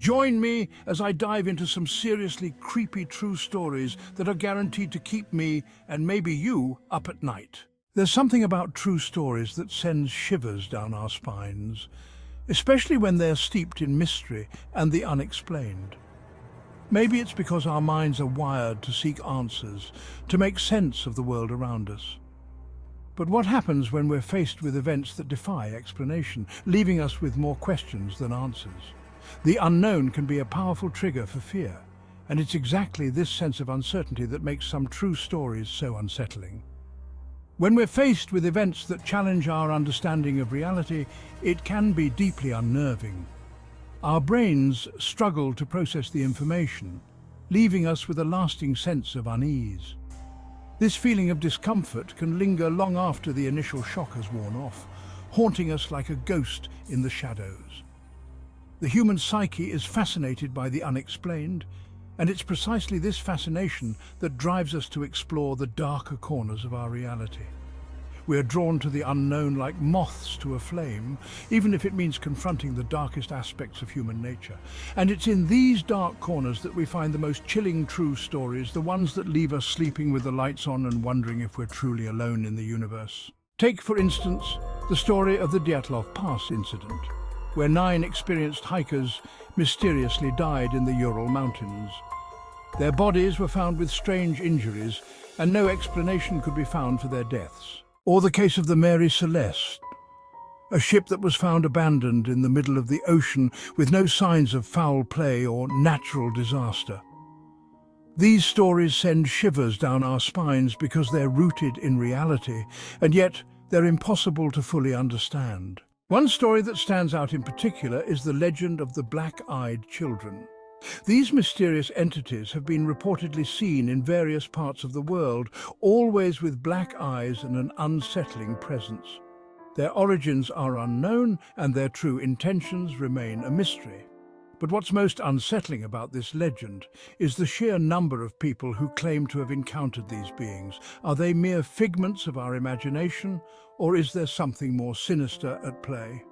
Join me as I dive into some seriously creepy true stories that are guaranteed to keep me, and maybe you, up at night. There's something about true stories that sends shivers down our spines, especially when they're steeped in mystery and the unexplained. Maybe it's because our minds are wired to seek answers, to make sense of the world around us. But what happens when we're faced with events that defy explanation, leaving us with more questions than answers? The unknown can be a powerful trigger for fear, and it's exactly this sense of uncertainty that makes some true stories so unsettling. When we're faced with events that challenge our understanding of reality, it can be deeply unnerving. Our brains struggle to process the information, leaving us with a lasting sense of unease. This feeling of discomfort can linger long after the initial shock has worn off, haunting us like a ghost in the shadows. The human psyche is fascinated by the unexplained, and it's precisely this fascination that drives us to explore the darker corners of our reality. We are drawn to the unknown like moths to a flame, even if it means confronting the darkest aspects of human nature. And it's in these dark corners that we find the most chilling true stories, the ones that leave us sleeping with the lights on and wondering if we're truly alone in the universe. Take, for instance, the story of the Dyatlov Pass incident, where 9 experienced hikers mysteriously died in the Ural Mountains. Their bodies were found with strange injuries, and no explanation could be found for their deaths. Or the case of the Mary Celeste, a ship that was found abandoned in the middle of the ocean with no signs of foul play or natural disaster. These stories send shivers down our spines because they're rooted in reality, and yet they're impossible to fully understand. One story that stands out in particular is the legend of the black-eyed children. These mysterious entities have been reportedly seen in various parts of the world, always with black eyes and an unsettling presence. Their origins are unknown, and their true intentions remain a mystery. But what's most unsettling about this legend is the sheer number of people who claim to have encountered these beings. Are they mere figments of our imagination, or is there something more sinister at play?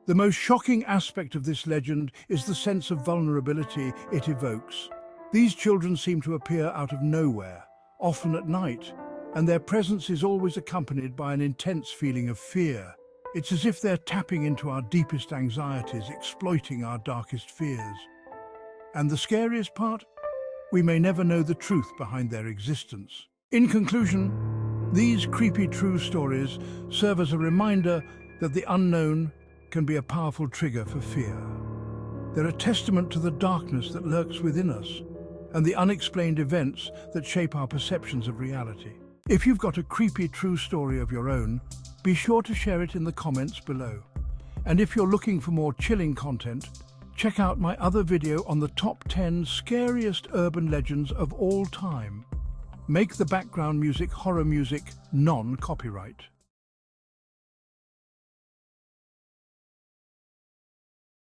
The most shocking aspect of this legend is the sense of vulnerability it evokes. These children seem to appear out of nowhere, often at night, and their presence is always accompanied by an intense feeling of fear. It's as if they're tapping into our deepest anxieties, exploiting our darkest fears. And the scariest part? We may never know the truth behind their existence. In conclusion, these creepy true stories serve as a reminder that the unknown can be a powerful trigger for fear. They're a testament to the darkness that lurks within us and the unexplained events that shape our perceptions of reality. If you've got a creepy true story of your own, be sure to share it in the comments below. And if you're looking for more chilling content, check out my other video on the top 10 scariest urban legends of all time. Make the background music horror music non-copyright.